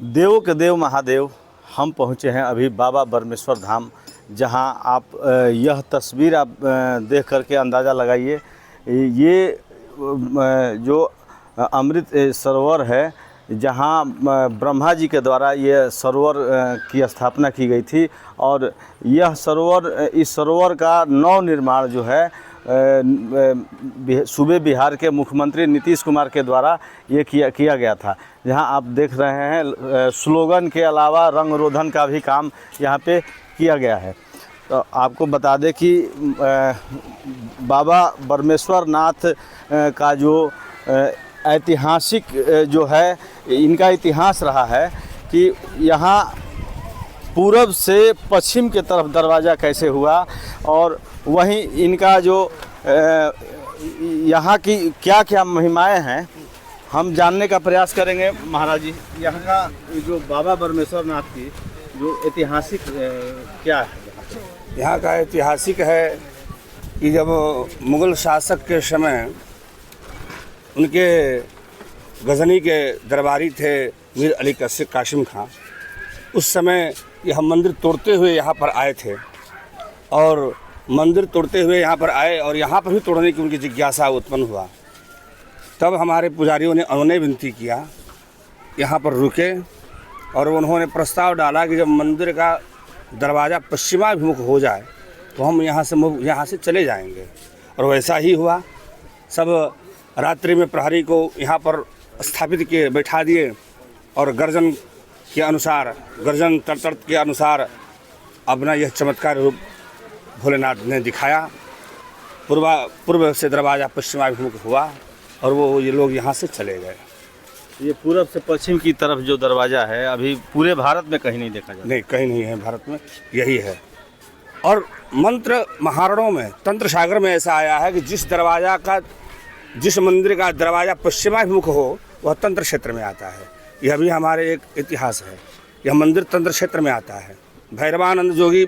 देवों के देव महादेव, हम पहुँचे हैं अभी बाबा बरमेश्वर धाम, जहां आप यह तस्वीर आप देख करके अंदाज़ा लगाइए। ये जो अमृत सरोवर है, जहां ब्रह्मा जी के द्वारा ये सरोवर की स्थापना की गई थी। और यह सरोवर, इस सरोवर का नव निर्माण जो है सूबे बिहार के मुख्यमंत्री नीतीश कुमार के द्वारा ये किया गया था। जहां आप देख रहे हैं स्लोगन के अलावा रंग रोधन का भी काम यहाँ पे किया गया है। तो आपको बता दें कि बाबा बरमेश्वर नाथ का जो ऐतिहासिक जो है, इनका इतिहास रहा है कि यहाँ पूरब से पश्चिम के तरफ दरवाज़ा कैसे हुआ, और वहीं इनका जो यहाँ की क्या क्या महिमाएं हैं, हम जानने का प्रयास करेंगे। महाराज जी, यहाँ का जो बाबा बरमेश्वर नाथ की जो ऐतिहासिक क्या है? यहाँ का ऐतिहासिक है कि जब मुग़ल शासक के समय उनके गजनी के दरबारी थे मीर अली कासिम खां, उस समय यह मंदिर तोड़ते हुए यहाँ पर आए थे। और मंदिर तोड़ते हुए यहाँ पर आए और यहाँ पर भी तोड़ने की उनकी जिज्ञासा उत्पन्न हुआ। तब हमारे पुजारियों ने उन्होंने विनती किया, यहाँ पर रुके, और उन्होंने प्रस्ताव डाला कि जब मंदिर का दरवाज़ा पश्चिमाभिमुख हो जाए तो हम यहाँ से चले जाएंगे। और वैसा ही हुआ। सब रात्रि में प्रहरी को यहाँ पर स्थापित किए, बैठा दिए, और गर्जन के अनुसार, गर्जन तर्त के अनुसार अपना यह चमत्कार रूप भोलेनाथ ने दिखाया। पूर्व से दरवाज़ा पश्चिमाभिमुख हुआ और ये लोग यहाँ से चले गए। ये पूरब से पश्चिम की तरफ जो दरवाज़ा है, अभी पूरे भारत में कहीं नहीं देखा जाता। नहीं, कहीं नहीं है भारत में, यही है। और मंत्र महारणों में, तंत्र सागर में ऐसा आया है कि जिस मंदिर का दरवाज़ा पश्चिमाभिमुख हो वह तंत्र क्षेत्र में आता है। यह भी हमारे एक इतिहास है। यह मंदिर तंत्र क्षेत्र में आता है। भैरवानंद जोगी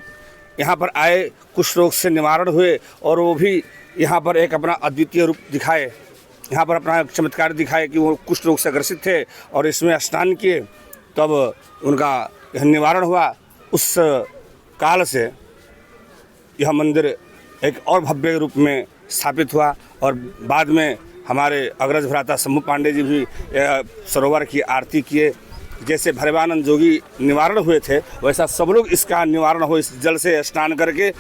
यहाँ पर आए, कुष्ठ रोग से निवारण हुए, और वो भी यहाँ पर एक अपना अद्वितीय रूप दिखाए, यहाँ पर अपना चमत्कार दिखाए कि वो कुष्ठ रोग से ग्रसित थे और इसमें स्नान किए, तब उनका यह निवारण हुआ। उस काल से यह मंदिर एक और भव्य रूप में स्थापित हुआ। और बाद में हमारे अग्रज भ्राता शंभू पांडे जी भी सरोवर की आरती किए। जैसे भैरवानंद जोगी निवारण हुए थे, वैसा सब लोग इसका निवारण हो इस जल से स्नान करके।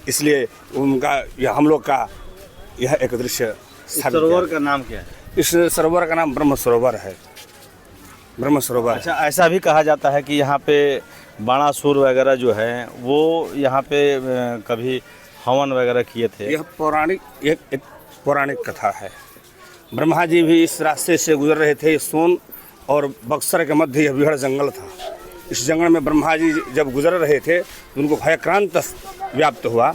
इसलिए उनका हम लोग का यह एक दृश्य। सरोवर का नाम क्या है? इस सरोवर का नाम ब्रह्म सरोवर है। ब्रह्म सरोवर। अच्छा, ऐसा भी कहा जाता है कि यहाँ पे बाणासुर वगैरह जो है वो यहाँ पे कभी हवन वगैरह किए थे। यह एक पौराणिक कथा है। ब्रह्मा जी भी इस रास्ते से गुजर रहे थे। सोन और बक्सर के मध्य यह विहड़ जंगल था। इस जंगल में ब्रह्मा जी जब गुजर रहे थे तो उनको भयक्रांत व्याप्त हुआ।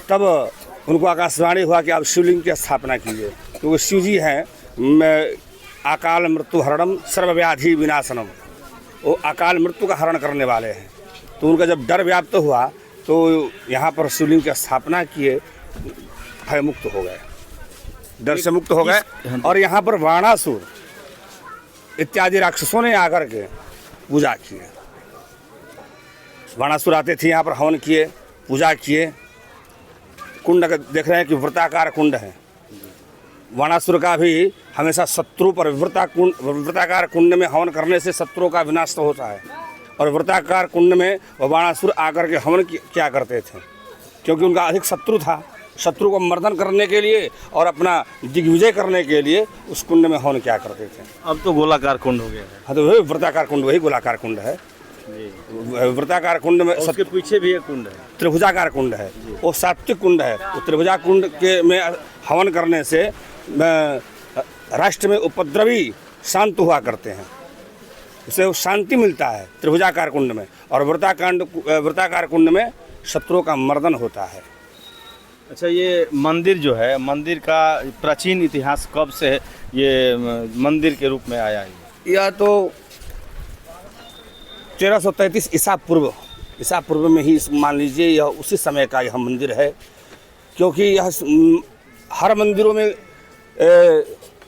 तब उनको आकाशवाणी हुआ कि आप शिवलिंग की स्थापना कीजिए, क्योंकि शिव जी हैं अकाल मृत्यु हरणम सर्वव्याधि विनाशनम। वो अकाल मृत्यु का हरण करने वाले हैं। तो उनका जब डर व्याप्त हुआ तो यहाँ पर शिवलिंग की स्थापना किए, भय मुक्त हो गए, डर से मुक्त हो गए। और यहाँ पर बाणासुर इत्यादि राक्षसों ने आकर के पूजा की। बाणासुर आते थे, यहाँ पर हवन किए, पूजा किए। कुंड का देख रहे हैं कि वृत्ताकार कुंड है। बाणासुर का भी हमेशा शत्रु पर वृत्ताकार कुंड में हवन करने से शत्रुओं का विनाश होता है। और वृत्ताकार कुंड में वह बाणासुर आकर के हवन क्या करते थे, क्योंकि उनका अधिक शत्रु था। शत्रु को मर्दन करने के लिए और अपना दिग्विजय करने के लिए उस कुंड में हवन क्या करते थे। अब तो गोलाकार कुंड हो गया है। हाँ, तो वही वृत्ताकार कुंड, वही गोलाकार कुंड है। वृत्ताकार कुंड में उसके पीछे भी एक कुंड है, त्रिभुजाकार कुंड है। वो सात्विक कुंड है। वो त्रिभुजा कुंड के में हवन करने से राष्ट्र में उपद्रवी शांत हुआ करते हैं, उसे शांति मिलता है त्रिभुजाकार कुंड में। और वृत्ताकार कुंड में शत्रुओं का मर्दन होता है। अच्छा, ये मंदिर जो है, मंदिर का प्राचीन इतिहास कब से ये मंदिर के रूप में आया है? यह तो 1333 ईसा पूर्व में ही मान लीजिए, यह उसी समय का यह मंदिर है। क्योंकि यह हर मंदिरों में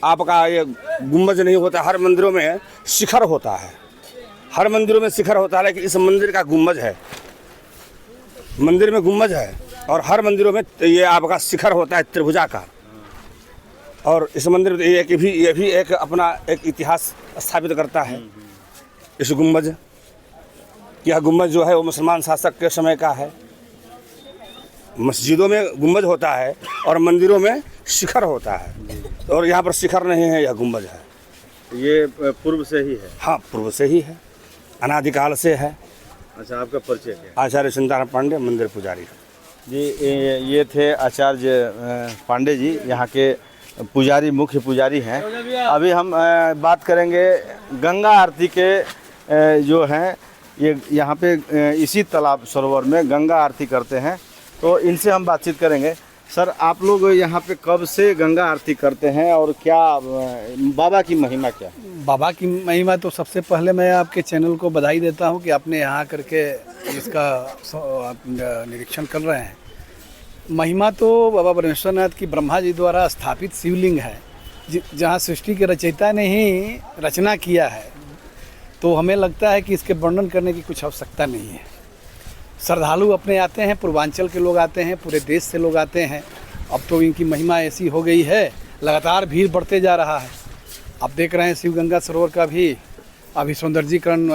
आपका ये गुंबज नहीं होता, हर मंदिरों में शिखर होता है। हर मंदिरों में शिखर होता है, लेकिन इस मंदिर का गुम्बज है, मंदिर में गुम्बज है, और हर मंदिरों में ये आपका शिखर होता है त्रिभुजाकार। और इस मंदिर में ये भी एक अपना एक इतिहास स्थापित करता है। इस गुम्बज, यह गुम्बज जो है वो मुसलमान शासक के समय का है। मस्जिदों में गुम्बज होता है और मंदिरों में शिखर होता है, और यहाँ पर शिखर नहीं है, यह गुम्बज है। ये पूर्व से ही है? हाँ, पूर्व से ही है, अनादिकाल से है। अच्छा, आपका परिचय क्या है? आचार्य सीताराम पांडे, मंदिर पुजारी जी। ये थे आचार्य पांडे जी, यहाँ के पुजारी, मुख्य पुजारी हैं। अभी हम बात करेंगे गंगा आरती के जो हैं, ये यहाँ पे इसी तालाब सरोवर में गंगा आरती करते हैं, तो इनसे हम बातचीत करेंगे। सर, आप लोग यहाँ पे कब से गंगा आरती करते हैं और क्या बाबा की महिमा क्या है? बाबा की महिमा तो सबसे पहले मैं आपके चैनल को बधाई देता हूँ कि आपने यहाँ करके इसका निरीक्षण कर रहे हैं। महिमा तो बाबा परमेश्वरनाथ की ब्रह्मा जी द्वारा स्थापित शिवलिंग है, जहाँ सृष्टि के रचयिता ने ही रचना किया है, तो हमें लगता है कि इसके वर्णन करने की कुछ आवश्यकता नहीं है। श्रद्धालु अपने आते हैं, पूर्वांचल के लोग आते हैं, पूरे देश से लोग आते हैं। अब तो इनकी महिमा ऐसी हो गई है, लगातार भीड़ बढ़ते जा रहा है। आप देख रहे हैं शिव गंगा सरोवर का भी अभी सौंदर्यीकरण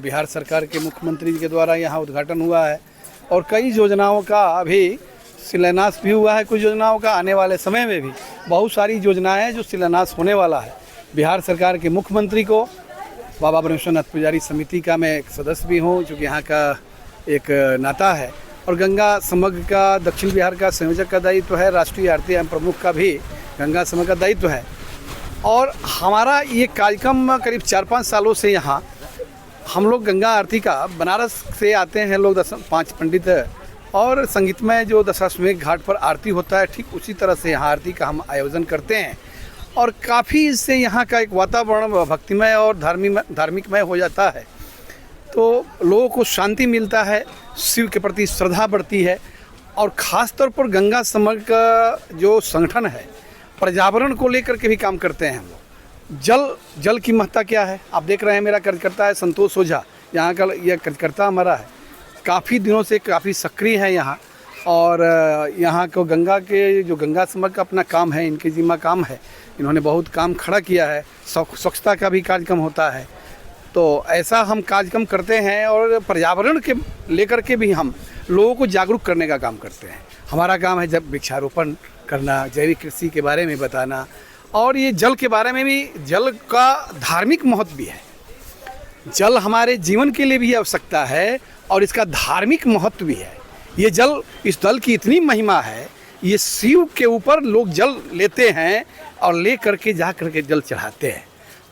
बिहार सरकार के मुख्यमंत्री के द्वारा यहाँ उद्घाटन हुआ है, और कई योजनाओं का अभी शिलान्यास भी हुआ है। कुछ योजनाओं का आने वाले समय में भी बहुत सारी योजनाएं हैं जो शिलान्यास होने वाला है। बिहार सरकार के मुख्यमंत्री को बाबा परमेश्वरनाथ पुजारी समिति का मैं एक सदस्य भी हूँ, जो कि यहाँ का एक नाता है, और गंगा समग्र का दक्षिण बिहार का संयोजक का दायित्व है, राष्ट्रीय आरती एवं प्रमुख का भी गंगा समग्र का दायित्व है। और हमारा ये कार्यक्रम करीब 4-5 सालों से यहाँ हम लोग गंगा आरती का, बनारस से आते हैं लोग 5 पंडित, और संगीतमय जो दशाश्वमेध घाट पर आरती होता है, ठीक उसी तरह से यहाँ आरती का हम आयोजन करते हैं, और काफ़ी इससे यहाँ का एक वातावरण भक्तिमय और धार्मिकमय हो जाता है। तो लोगों को शांति मिलता है, शिव के प्रति श्रद्धा बढ़ती है, और ख़ास तौर पर गंगा समग्र का जो संगठन है, पर्यावरण को लेकर के भी काम करते हैं हम लोग। जल की महत्ता क्या है, आप देख रहे हैं। मेरा कार्यकर्ता है संतोष ओझा, यहाँ का यह कार्यकर्ता हमारा है, काफ़ी दिनों से काफ़ी सक्रिय है यहाँ, और यहाँ को गंगा के जो गंगा समग्र का अपना काम है, इनके जिम्मा काम है, इन्होंने बहुत काम खड़ा किया है। स्वच्छता का भी कार्यक्रम होता है, तो ऐसा हम कार्यक्रम करते हैं, और पर्यावरण के लेकर के भी हम लोगों को जागरूक करने का काम करते हैं। हमारा काम है जब वृक्षारोपण करना, जैविक कृषि के बारे में बताना, और ये जल के बारे में भी। जल का धार्मिक महत्व भी है, जल हमारे जीवन के लिए भी आवश्यकता है, और इसका धार्मिक महत्व भी है। ये जल, इस जल की इतनी महिमा है, ये शिव के ऊपर लोग जल लेते हैं और ले करके जा करके जल चढ़ाते हैं।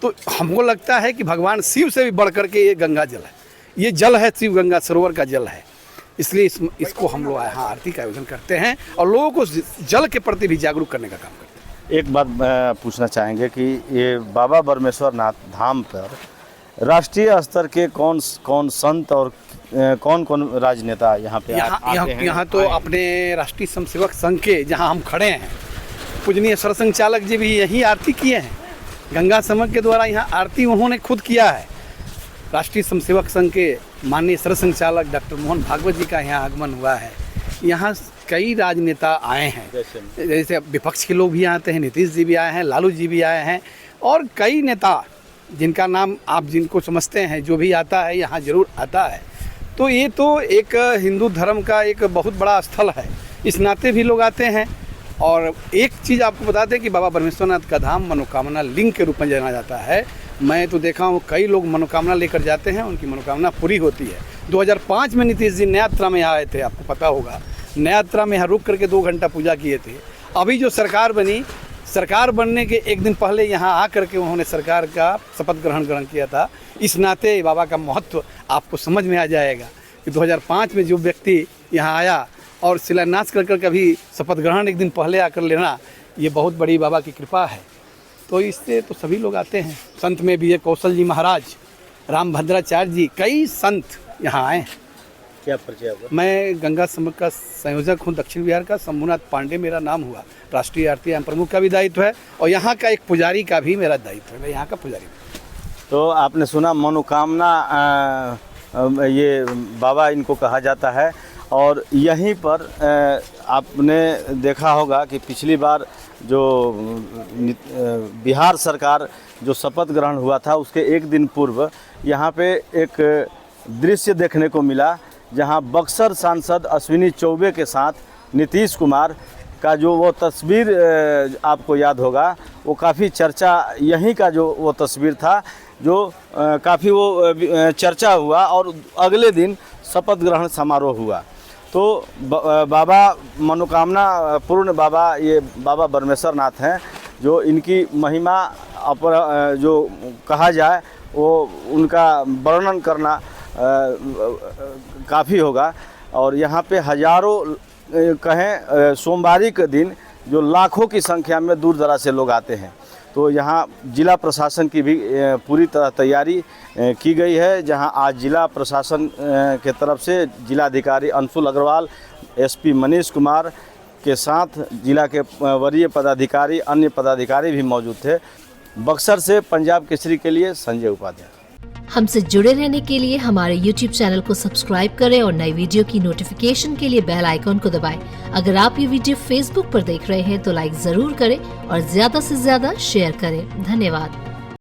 तो हमको लगता है कि भगवान शिव से भी बढ़ करके ये गंगा जल है, ये जल है, शिव गंगा सरोवर का जल है। इसलिए इसको हम लोग यहाँ आरती का आयोजन करते हैं, और लोगों को जल के प्रति भी जागरूक करने का काम करते हैं। एक बात पूछना चाहेंगे कि ये बाबा परमेश्वरनाथ धाम पर राष्ट्रीय स्तर के कौन कौन संत और कौन कौन राजनेता यहाँ पे आते हैं? यहाँ तो अपने राष्ट्रीय स्वयंसेवक संघ के, जहाँ हम खड़े हैं, पूजनीय सरसंघ चालक जी भी यही आरती किए हैं। गंगा समग्र के द्वारा यहाँ आरती उन्होंने खुद किया है। राष्ट्रीय स्वयंसेवक संघ के माननीय सरसंघ चालक डॉक्टर मोहन भागवत जी का यहाँ आगमन हुआ है। यहाँ कई राजनेता आए हैं, जैसे विपक्ष के लोग भी आते हैं, नीतीश जी भी आए हैं, लालू जी भी आए हैं, और कई नेता जिनका नाम आप जिनको समझते हैं, जो भी आता है यहाँ ज़रूर आता है। तो ये तो एक हिंदू धर्म का एक बहुत बड़ा स्थल है, इस नाते भी लोग आते हैं। और एक चीज़ आपको बता दें कि बाबा परमेश्वरनाथ का धाम मनोकामना लिंग के रूप में जाना जाता है। मैं तो देखा हूँ कई लोग मनोकामना लेकर जाते हैं, उनकी मनोकामना पूरी होती है। 2005 में नीतीश जी नया यात्रा में यहाँ आए थे, आपको पता होगा, नया यात्रा में यहाँ रुक करके 2 घंटा पूजा किए थे। अभी जो सरकार बनी, सरकार बनने के एक दिन पहले यहाँ आ करके उन्होंने सरकार का शपथ ग्रहण किया था। इस नाते बाबा का महत्व आपको समझ में आ जाएगा कि 2005 में जो व्यक्ति यहाँ आया और शिलान्यास कर कभी शपथ ग्रहण एक दिन पहले आकर लेना, ये बहुत बड़ी बाबा की कृपा है। तो इससे तो सभी लोग आते हैं। संत में भी है कौशल जी महाराज, रामभद्राचार्य जी, कई संत यहाँ आए हैं। क्या परिचय आपका? मैं गंगा समग्र का संयोजक हूँ दक्षिण बिहार का, शंभुनाथ पांडे मेरा नाम हुआ। राष्ट्रीय आरती एवं प्रमुख का भी दायित्व है, और यहाँ का एक पुजारी का भी मेरा दायित्व है, मैं यहाँ का पुजारी हूँ। तो आपने सुना मनोकामना ये बाबा इनको कहा जाता है। और यहीं पर आपने देखा होगा कि पिछली बार जो बिहार सरकार जो शपथ ग्रहण हुआ था उसके एक दिन पूर्व यहाँ पे एक दृश्य देखने को मिला, जहाँ बक्सर सांसद अश्विनी चौबे के साथ नीतीश कुमार का जो वो तस्वीर आपको याद होगा, वो काफ़ी चर्चा, यहीं का जो वो तस्वीर था जो काफ़ी वो चर्चा हुआ और अगले दिन शपथ ग्रहण समारोह हुआ। तो बाबा मनोकामना पूर्ण बाबा, ये बाबा ब्रह्मेश्वर नाथ हैं, जो इनकी महिमा जो कहा जाए वो उनका वर्णन करना काफ़ी होगा। और यहाँ पे हजारों कहें सोमवारी के दिन जो लाखों की संख्या में दूर दराज से लोग आते हैं। तो यहाँ जिला प्रशासन की भी पूरी तरह तैयारी की गई है, जहाँ आज जिला प्रशासन के तरफ से जिलाधिकारी अंशुल अग्रवाल, एसपी मनीष कुमार के साथ जिला के वरीय पदाधिकारी, अन्य पदाधिकारी भी मौजूद थे। बक्सर से पंजाब केसरी के लिए संजय उपाध्याय। हमसे जुड़े रहने के लिए हमारे YouTube चैनल को सब्सक्राइब करें और नई वीडियो की नोटिफिकेशन के लिए बेल आइकॉन को दबाएं। अगर आप ये वीडियो Facebook पर देख रहे हैं तो लाइक जरूर करें और ज्यादा से ज्यादा शेयर करें। धन्यवाद।